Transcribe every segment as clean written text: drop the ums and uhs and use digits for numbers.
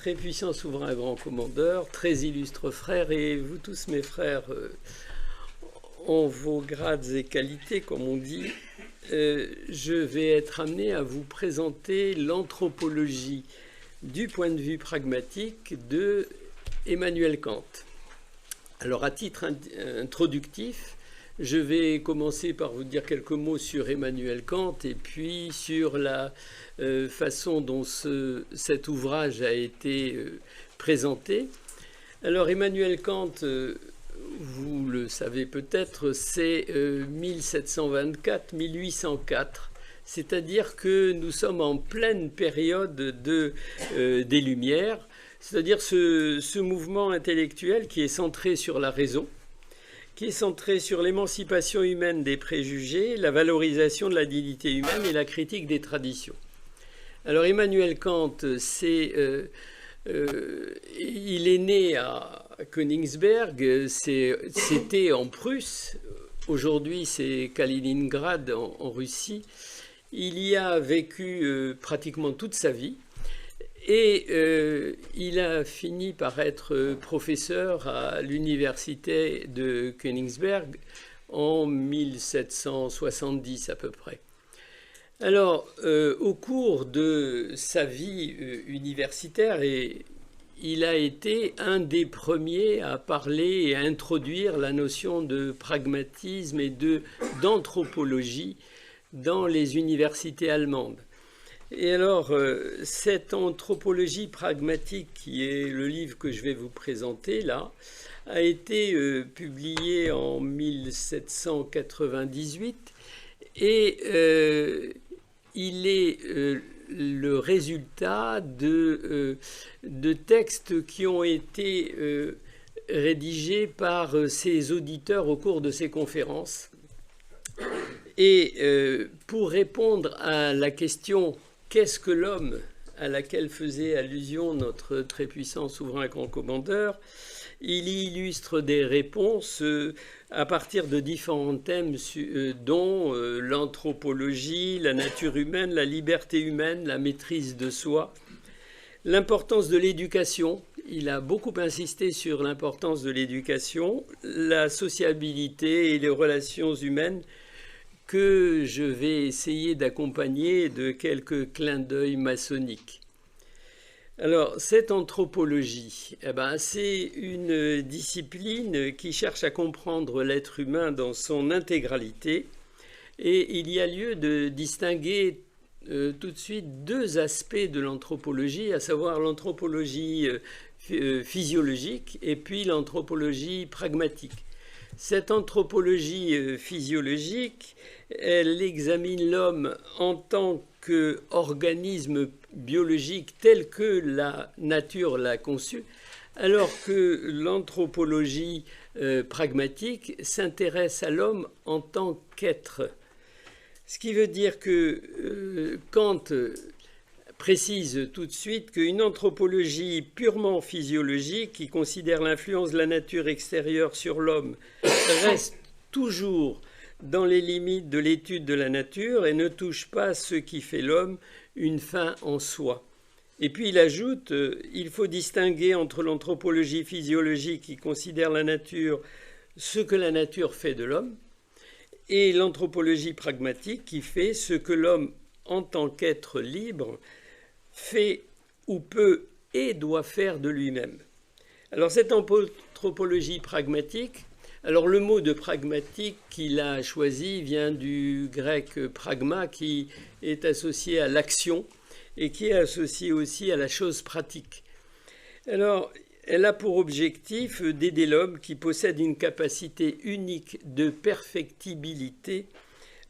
très puissant souverain grand commandeur, très illustre frère, et vous tous mes frères, en vos grades et qualités, comme on dit, je vais être amené à vous présenter l'anthropologie du point de vue pragmatique de Emmanuel Kant. Alors à titre introductif, je vais commencer par vous dire quelques mots sur Emmanuel Kant et puis sur la façon dont cet ouvrage a été présenté. Alors Emmanuel Kant, vous le savez peut-être, c'est 1724-1804, c'est-à-dire que nous sommes en pleine période des Lumières, c'est-à-dire ce mouvement intellectuel qui est centré sur la raison, qui est centré sur l'émancipation humaine des préjugés, la valorisation de la dignité humaine et la critique des traditions. Alors Emmanuel Kant, il est né à Königsberg, c'était en Prusse, aujourd'hui c'est Kaliningrad en Russie. Il y a vécu pratiquement toute sa vie. Et il a fini par être professeur à l'université de Königsberg en 1770 à peu près. Alors, au cours de sa vie universitaire, il a été un des premiers à parler et à introduire la notion de pragmatisme et d'anthropologie dans les universités allemandes. Et alors, cette anthropologie pragmatique, qui est le livre que je vais vous présenter là, a été publié en 1798 et il est le résultat de textes qui ont été rédigés par ses auditeurs au cours de ses conférences. Et pour répondre à la question « Qu'est-ce que l'homme ?» à laquelle faisait allusion notre très puissant souverain grand commandeur, il y illustre des réponses à partir de différents thèmes dont l'anthropologie, la nature humaine, la liberté humaine, la maîtrise de soi, l'importance de l'éducation. Il a beaucoup insisté sur l'importance de l'éducation, la sociabilité et les relations humaines, que je vais essayer d'accompagner de quelques clins d'œil maçonniques. Alors, cette anthropologie, c'est une discipline qui cherche à comprendre l'être humain dans son intégralité, et il y a lieu de distinguer tout de suite deux aspects de l'anthropologie, à savoir l'anthropologie physiologique et puis l'anthropologie pragmatique. Cette anthropologie physiologique, elle examine l'homme en tant qu'organisme biologique tel que la nature l'a conçu, alors que l'anthropologie pragmatique s'intéresse à l'homme en tant qu'être. Ce qui veut dire que Kant précise tout de suite qu'une anthropologie purement physiologique qui considère l'influence de la nature extérieure sur l'homme reste toujours dans les limites de l'étude de la nature et ne touche pas ce qui fait l'homme une fin en soi. Et puis il ajoute, il faut distinguer entre l'anthropologie physiologique qui considère la nature, ce que la nature fait de l'homme, et l'anthropologie pragmatique qui fait ce que l'homme, en tant qu'être libre, fait ou peut et doit faire de lui-même. Alors cette anthropologie pragmatique, alors le mot de pragmatique qu'il a choisi vient du grec pragma qui est associé à l'action et qui est associé aussi à la chose pratique. Alors elle a pour objectif d'aider l'homme qui possède une capacité unique de perfectibilité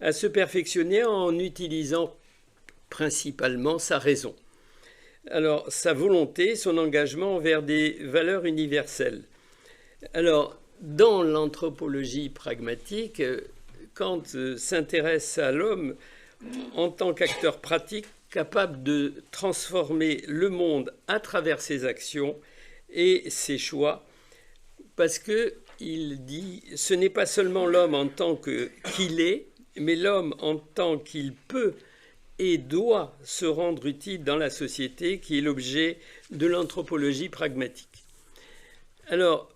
à se perfectionner en utilisant principalement sa raison. Alors, sa volonté, son engagement envers des valeurs universelles. Alors, dans l'anthropologie pragmatique, Kant s'intéresse à l'homme en tant qu'acteur pratique capable de transformer le monde à travers ses actions et ses choix, parce qu'il dit « ce n'est pas seulement l'homme en tant qu'il est, mais l'homme en tant qu'il peut et doit se rendre utile dans la société, qui est l'objet de l'anthropologie pragmatique. Alors,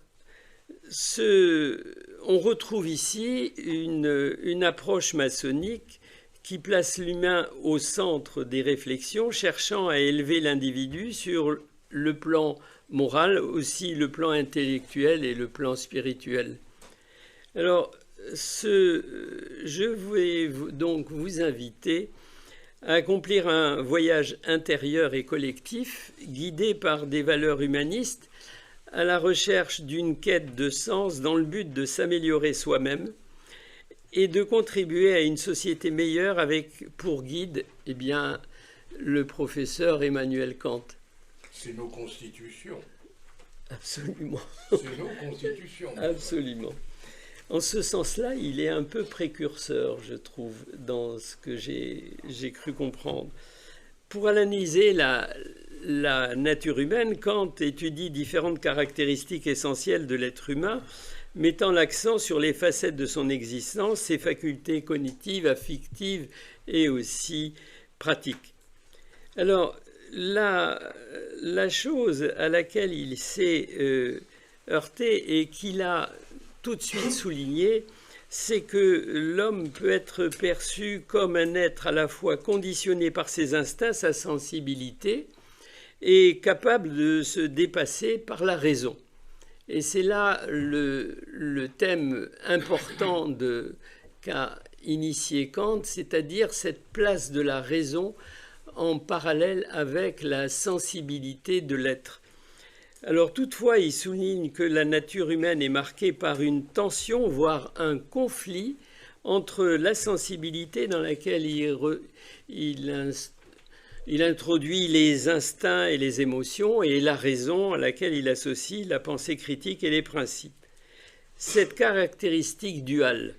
on retrouve ici une approche maçonnique qui place l'humain au centre des réflexions, cherchant à élever l'individu sur le plan moral, aussi le plan intellectuel et le plan spirituel. Alors, je vais donc vous inviter à accomplir un voyage intérieur et collectif, guidé par des valeurs humanistes, à la recherche d'une quête de sens dans le but de s'améliorer soi-même et de contribuer à une société meilleure avec pour guide le professeur Emmanuel Kant. C'est nos constitutions. Absolument. C'est nos constitutions. Absolument. En ce sens-là, il est un peu précurseur, je trouve, dans ce que j'ai cru comprendre. Pour analyser la nature humaine, Kant étudie différentes caractéristiques essentielles de l'être humain, mettant l'accent sur les facettes de son existence, ses facultés cognitives, affectives et aussi pratiques. Alors, la chose à laquelle il s'est heurté et qu'il a tout de suite souligné, c'est que l'homme peut être perçu comme un être à la fois conditionné par ses instincts, sa sensibilité, et capable de se dépasser par la raison. Et c'est là le thème important qu'a initié Kant, c'est-à-dire cette place de la raison en parallèle avec la sensibilité de l'être. Alors toutefois, il souligne que la nature humaine est marquée par une tension, voire un conflit entre la sensibilité dans laquelle il introduit les instincts et les émotions et la raison à laquelle il associe la pensée critique et les principes. Cette caractéristique duale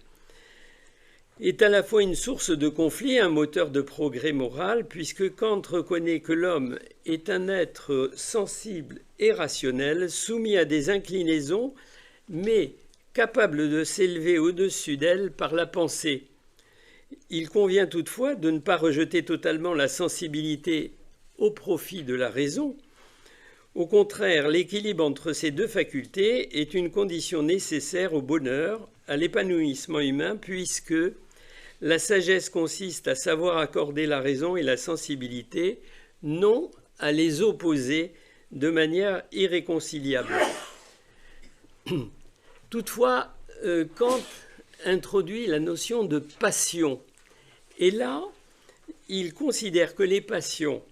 est à la fois une source de conflit et un moteur de progrès moral, puisque Kant reconnaît que l'homme est un être sensible et rationnel, soumis à des inclinaisons, mais capable de s'élever au-dessus d'elles par la pensée. Il convient toutefois de ne pas rejeter totalement la sensibilité au profit de la raison. Au contraire, l'équilibre entre ces deux facultés est une condition nécessaire au bonheur, à l'épanouissement humain, puisque la sagesse consiste à savoir accorder la raison et la sensibilité, non à les opposer de manière irréconciliable. Toutefois, Kant introduit la notion de passion. Et là, il considère que les passions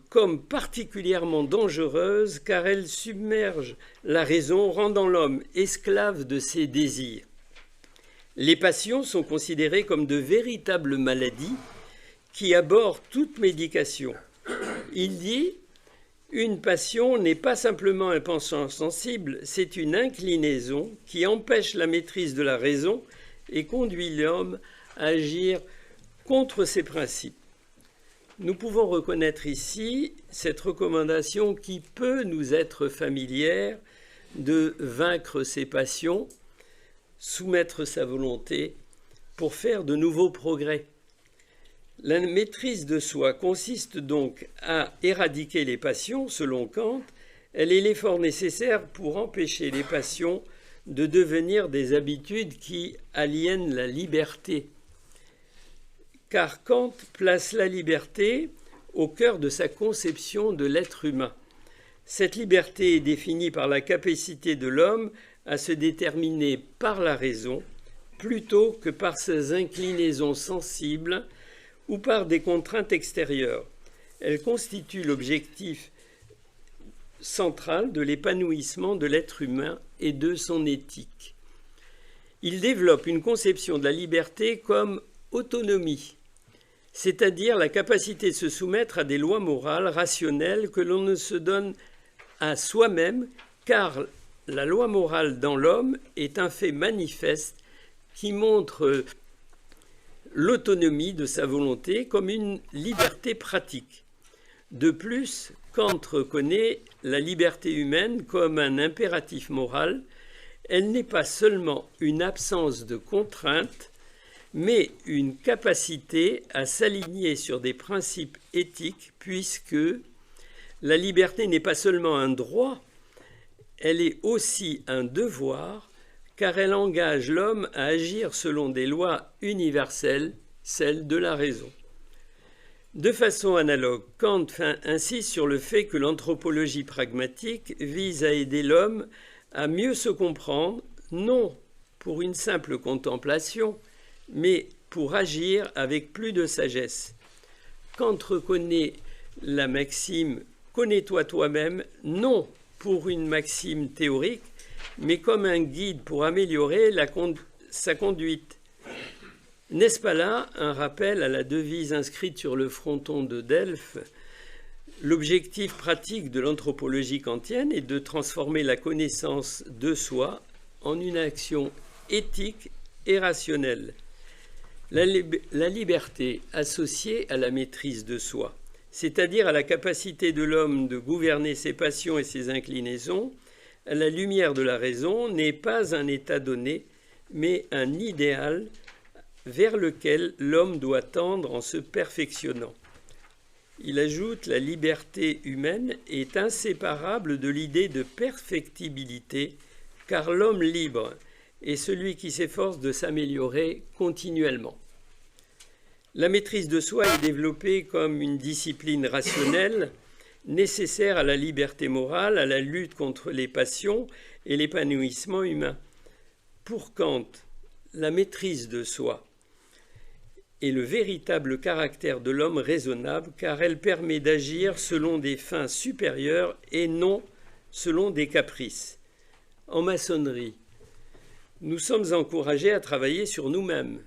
comme particulièrement dangereuses car elles submergent la raison, rendant l'homme esclave de ses désirs. Les passions sont considérées comme de véritables maladies qui abordent toute médication. Il dit « Une passion n'est pas simplement un penchant sensible, c'est une inclinaison qui empêche la maîtrise de la raison et conduit l'homme à agir contre ses principes. » Nous pouvons reconnaître ici cette recommandation qui peut nous être familière de vaincre ses passions, soumettre sa volonté pour faire de nouveaux progrès. La maîtrise de soi consiste donc à éradiquer les passions, selon Kant. Elle est l'effort nécessaire pour empêcher les passions de devenir des habitudes qui aliènent la liberté. Car Kant place la liberté au cœur de sa conception de l'être humain. Cette liberté est définie par la capacité de l'homme à se déterminer par la raison plutôt que par ses inclinaisons sensibles ou par des contraintes extérieures. Elle constitue l'objectif central de l'épanouissement de l'être humain et de son éthique. Il développe une conception de la liberté comme autonomie, c'est-à-dire la capacité de se soumettre à des lois morales rationnelles que l'on ne se donne à soi-même, car la loi morale dans l'homme est un fait manifeste qui montre l'autonomie de sa volonté comme une liberté pratique. De plus, Kant reconnaît la liberté humaine comme un impératif moral. Elle n'est pas seulement une absence de contrainte, mais une capacité à s'aligner sur des principes éthiques, puisque la liberté n'est pas seulement un droit, elle est aussi un devoir, car elle engage l'homme à agir selon des lois universelles, celles de la raison. De façon analogue, Kant insiste sur le fait que l'anthropologie pragmatique vise à aider l'homme à mieux se comprendre, non pour une simple contemplation, mais pour agir avec plus de sagesse. Kant reconnaît la maxime « connais-toi toi-même » non pour une maxime théorique, mais comme un guide pour améliorer sa conduite. N'est-ce pas là un rappel à la devise inscrite sur le fronton de Delphes? L'objectif pratique de l'anthropologie kantienne est de transformer la connaissance de soi en une action éthique et rationnelle. La liberté associée à la maîtrise de soi, c'est-à-dire à la capacité de l'homme de gouverner ses passions et ses inclinaisons, à la lumière de la raison, n'est pas un état donné, mais un idéal vers lequel l'homme doit tendre en se perfectionnant. Il ajoute: la liberté humaine est inséparable de l'idée de perfectibilité, car l'homme libre est celui qui s'efforce de s'améliorer continuellement. La maîtrise de soi est développée comme une discipline rationnelle nécessaire à la liberté morale, à la lutte contre les passions et l'épanouissement humain. Pour Kant, la maîtrise de soi est le véritable caractère de l'homme raisonnable, car elle permet d'agir selon des fins supérieures et non selon des caprices. En maçonnerie, nous sommes encouragés à travailler sur nous-mêmes,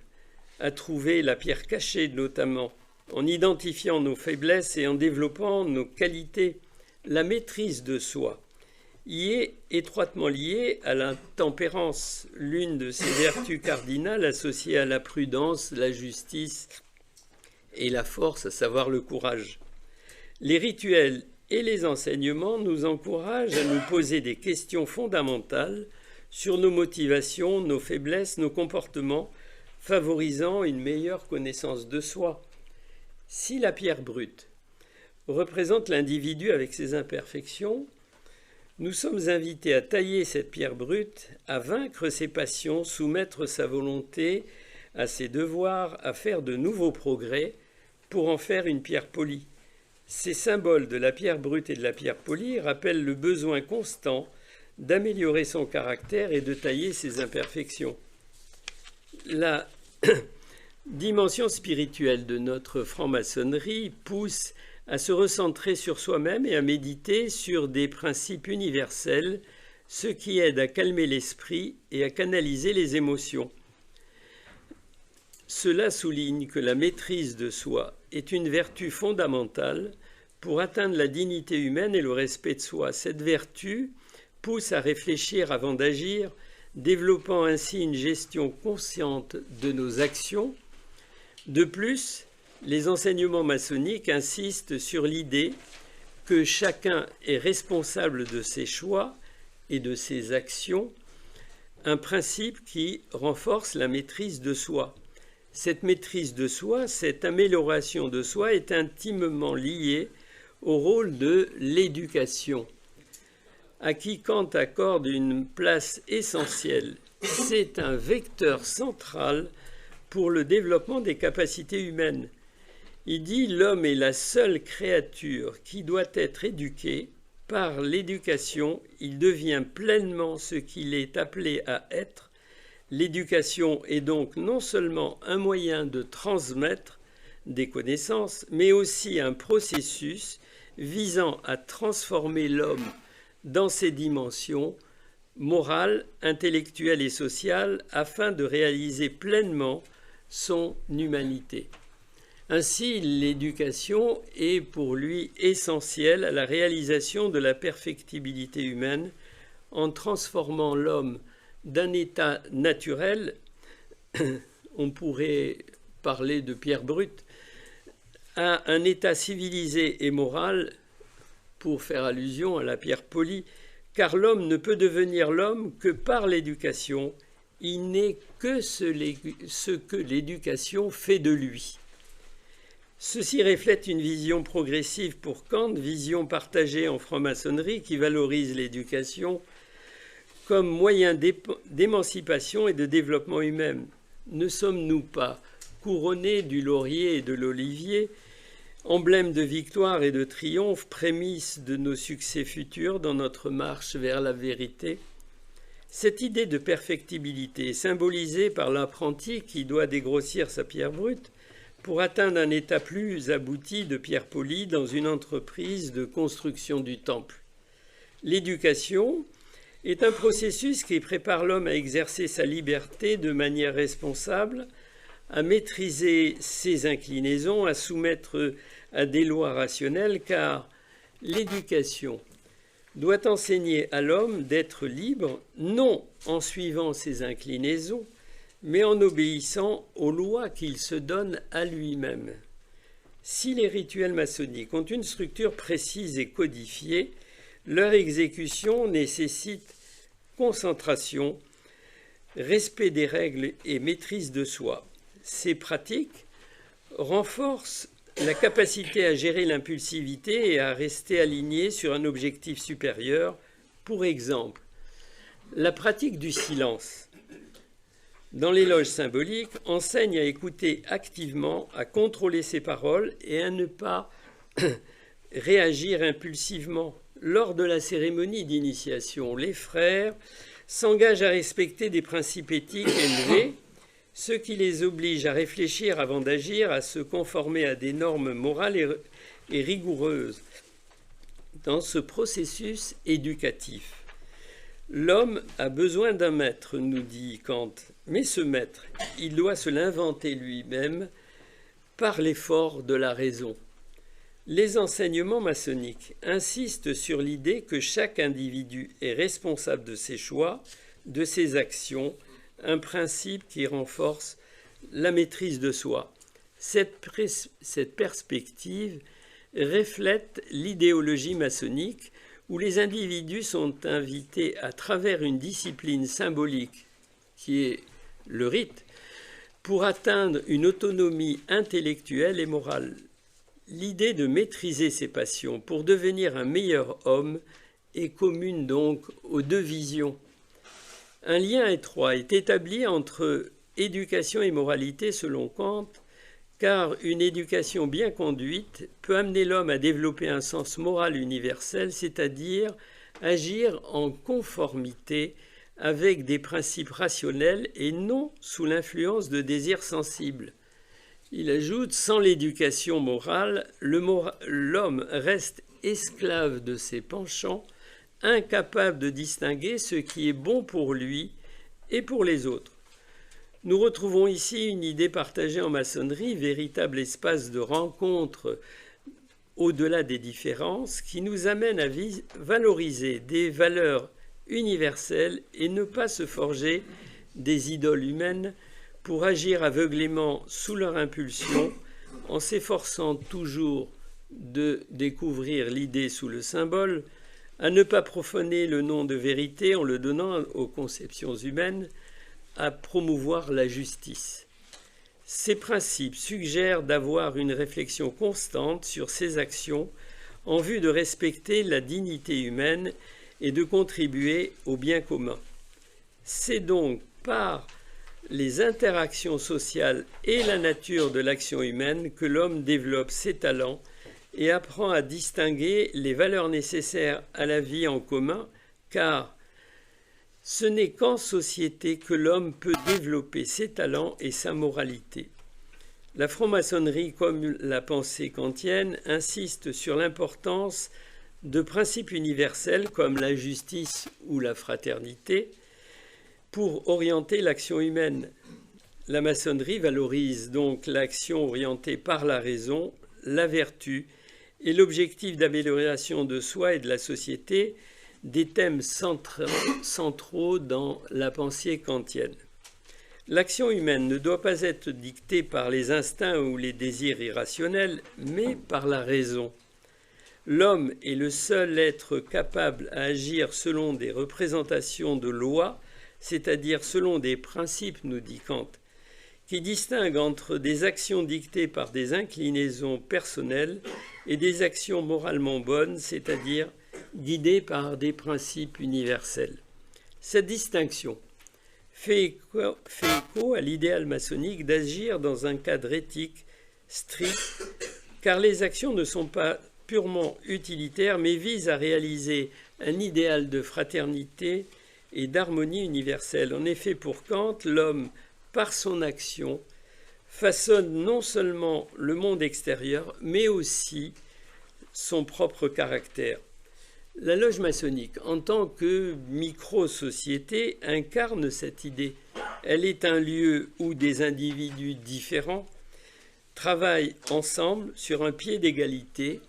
à trouver la pierre cachée notamment, en identifiant nos faiblesses et en développant nos qualités. La maîtrise de soi y est étroitement liée à la tempérance, l'une de ces vertus cardinales associées à la prudence, la justice et la force, à savoir le courage. Les rituels et les enseignements nous encouragent à nous poser des questions fondamentales sur nos motivations, nos faiblesses, nos comportements, favorisant une meilleure connaissance de soi. Si la pierre brute représente l'individu avec ses imperfections, nous sommes invités à tailler cette pierre brute, à vaincre ses passions, soumettre sa volonté à ses devoirs, à faire de nouveaux progrès pour en faire une pierre polie. Ces symboles de la pierre brute et de la pierre polie rappellent le besoin constant d'améliorer son caractère et de tailler ses imperfections. La dimension spirituelle de notre franc-maçonnerie pousse à se recentrer sur soi-même et à méditer sur des principes universels, ce qui aide à calmer l'esprit et à canaliser les émotions. Cela souligne que la maîtrise de soi est une vertu fondamentale pour atteindre la dignité humaine et le respect de soi. Cette vertu pousse à réfléchir avant d'agir, développant ainsi une gestion consciente de nos actions. De plus, les enseignements maçonniques insistent sur l'idée que chacun est responsable de ses choix et de ses actions, un principe qui renforce la maîtrise de soi. Cette maîtrise de soi, cette amélioration de soi est intimement liée au rôle de l'éducation, à qui Kant accorde une place essentielle. C'est un vecteur central pour le développement des capacités humaines. Il dit: l'homme est la seule créature qui doit être éduquée. Par l'éducation, il devient pleinement ce qu'il est appelé à être. L'éducation est donc non seulement un moyen de transmettre des connaissances, mais aussi un processus visant à transformer l'homme dans ses dimensions morales, intellectuelles et sociales afin de réaliser pleinement son humanité. Ainsi, l'éducation est pour lui essentielle à la réalisation de la perfectibilité humaine en transformant l'homme d'un état naturel, on pourrait parler de pierre brute, à un état civilisé et moral, pour faire allusion à la pierre polie, car l'homme ne peut devenir l'homme que par l'éducation il n'est que ce que l'éducation fait de lui. Ceci reflète une vision progressive pour Kant, vision partagée en franc-maçonnerie qui valorise l'éducation comme moyen d'émancipation et de développement humain. Ne sommes-nous pas couronnés du laurier et de l'olivier, emblème de victoire et de triomphe, prémisse de nos succès futurs dans notre marche vers la vérité? Cette idée de perfectibilité est symbolisée par l'apprenti qui doit dégrossir sa pierre brute pour atteindre un état plus abouti de pierre polie dans une entreprise de construction du temple. L'éducation est un processus qui prépare l'homme à exercer sa liberté de manière responsable, à maîtriser ses inclinaisons, à soumettre à des lois rationnelles, car l'éducation doit enseigner à l'homme d'être libre, non en suivant ses inclinaisons, mais en obéissant aux lois qu'il se donne à lui-même. Si les rituels maçonniques ont une structure précise et codifiée, leur exécution nécessite concentration, respect des règles et maîtrise de soi. Ces pratiques renforcent la capacité à gérer l'impulsivité et à rester aligné sur un objectif supérieur. Pour exemple, la pratique du silence dans les loges symboliques enseigne à écouter activement, à contrôler ses paroles et à ne pas réagir impulsivement. Lors de la cérémonie d'initiation, les frères s'engagent à respecter des principes éthiques élevés, ce qui les oblige à réfléchir avant d'agir, à se conformer à des normes morales et rigoureuses dans ce processus éducatif. L'homme a besoin d'un maître, nous dit Kant, mais ce maître, il doit se l'inventer lui-même par l'effort de la raison. Les enseignements maçonniques insistent sur l'idée que chaque individu est responsable de ses choix, de ses actions, un principe qui renforce la maîtrise de soi. Cette perspective reflète l'idéologie maçonnique où les individus sont invités à travers une discipline symbolique qui est le rite pour atteindre une autonomie intellectuelle et morale. L'idée de maîtriser ses passions pour devenir un meilleur homme est commune donc aux deux visions. Un lien étroit est établi entre éducation et moralité selon Kant, car une éducation bien conduite peut amener l'homme à développer un sens moral universel, c'est-à-dire agir en conformité avec des principes rationnels et non sous l'influence de désirs sensibles. Il ajoute, sans l'éducation morale, l'homme reste esclave de ses penchants, incapable de distinguer ce qui est bon pour lui et pour les autres. Nous retrouvons ici une idée partagée en maçonnerie, véritable espace de rencontre au-delà des différences, qui nous amène à valoriser des valeurs universelles et ne pas se forger des idoles humaines pour agir aveuglément sous leur impulsion, en s'efforçant toujours de découvrir l'idée sous le symbole, à ne pas profaner le nom de vérité en le donnant aux conceptions humaines, à promouvoir la justice. Ces principes suggèrent d'avoir une réflexion constante sur ses actions en vue de respecter la dignité humaine et de contribuer au bien commun. C'est donc par les interactions sociales et la nature de l'action humaine que l'homme développe ses talents et apprend à distinguer les valeurs nécessaires à la vie en commun, car ce n'est qu'en société que l'homme peut développer ses talents et sa moralité. La franc-maçonnerie, comme la pensée kantienne, insiste sur l'importance de principes universels comme la justice ou la fraternité pour orienter l'action humaine. La maçonnerie valorise donc l'action orientée par la raison, la vertu et l'objectif d'amélioration de soi et de la société, des thèmes centraux dans la pensée kantienne. L'action humaine ne doit pas être dictée par les instincts ou les désirs irrationnels, mais par la raison. L'homme est le seul être capable à agir selon des représentations de lois c'est-à-dire selon des principes, nous dit Kant, qui distinguent entre des actions dictées par des inclinaisons personnelles et des actions moralement bonnes, c'est-à-dire guidées par des principes universels. Cette distinction fait écho à l'idéal maçonnique d'agir dans un cadre éthique strict, car les actions ne sont pas purement utilitaires, mais visent à réaliser un idéal de fraternité et d'harmonie universelle. En effet, pour Kant, l'homme, par son action, façonne non seulement le monde extérieur, mais aussi son propre caractère. La loge maçonnique, en tant que micro-société, incarne cette idée. Elle est un lieu où des individus différents travaillent ensemble sur un pied d'égalité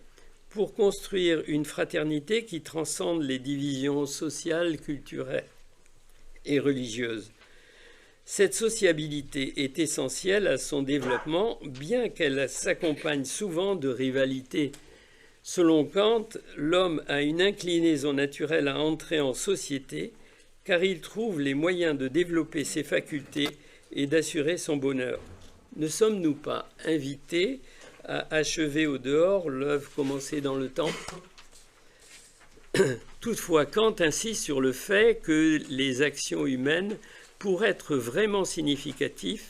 pour construire une fraternité qui transcende les divisions sociales, culturelles et religieuses. Cette sociabilité est essentielle à son développement, bien qu'elle s'accompagne souvent de rivalités. Selon Kant, l'homme a une inclinaison naturelle à entrer en société, car il trouve les moyens de développer ses facultés et d'assurer son bonheur. Ne sommes-nous pas invités à achever au dehors l'œuvre commencée dans le temps? Toutefois, Kant insiste sur le fait que les actions humaines, pour être vraiment significatives,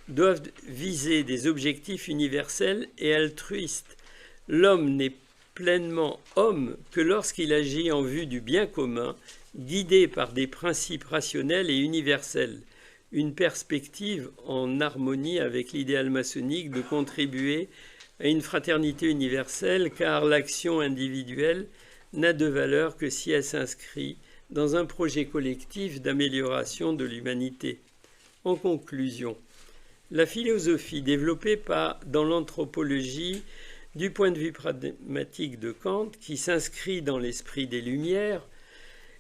doivent viser des objectifs universels et altruistes. L'homme n'est pleinement homme que lorsqu'il agit en vue du bien commun, guidé par des principes rationnels et universels, une perspective en harmonie avec l'idéal maçonnique de contribuer à une fraternité universelle, car l'action individuelle n'a de valeur que si elle s'inscrit dans un projet collectif d'amélioration de l'humanité. En conclusion, la philosophie développée dans l'anthropologie du point de vue pragmatique de Kant, qui s'inscrit dans l'esprit des Lumières,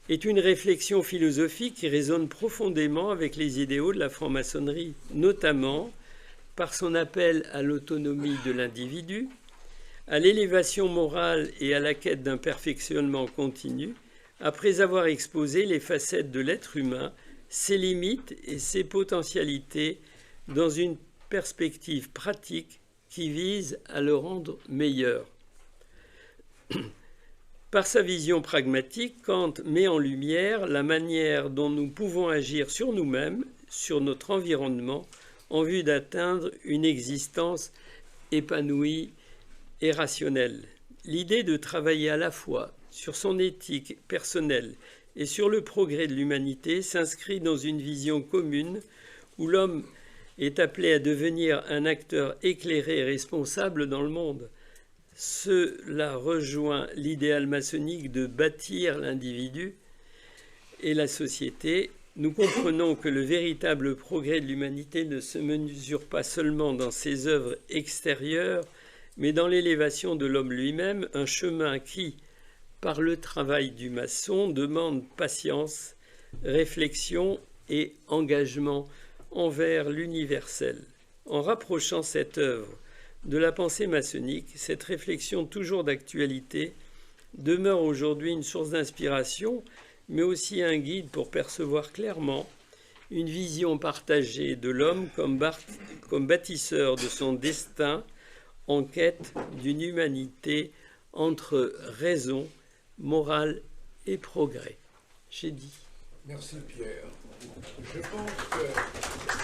est une réflexion philosophique qui résonne profondément avec les idéaux de la franc-maçonnerie, notamment par son appel à l'autonomie de l'individu, à l'élévation morale et à la quête d'un perfectionnement continu, après avoir exposé les facettes de l'être humain, ses limites et ses potentialités dans une perspective pratique qui vise à le rendre meilleur. Par sa vision pragmatique, Kant met en lumière la manière dont nous pouvons agir sur nous-mêmes, sur notre environnement, en vue d'atteindre une existence épanouie et rationnelle. L'idée de travailler à la fois sur son éthique personnelle et sur le progrès de l'humanité s'inscrit dans une vision commune où l'homme est appelé à devenir un acteur éclairé et responsable dans le monde. Cela rejoint l'idéal maçonnique de bâtir l'individu et la société. Nous comprenons que le véritable progrès de l'humanité ne se mesure pas seulement dans ses œuvres extérieures, mais dans l'élévation de l'homme lui-même, un chemin qui, par le travail du maçon, demande patience, réflexion et engagement envers l'universel. En rapprochant cette œuvre de la pensée maçonnique, cette réflexion toujours d'actualité demeure aujourd'hui une source d'inspiration, mais aussi un guide pour percevoir clairement une vision partagée de l'homme comme bâtisseur de son destin en quête d'une humanité entre raison, morale et progrès. J'ai dit. Merci Pierre. Je pense que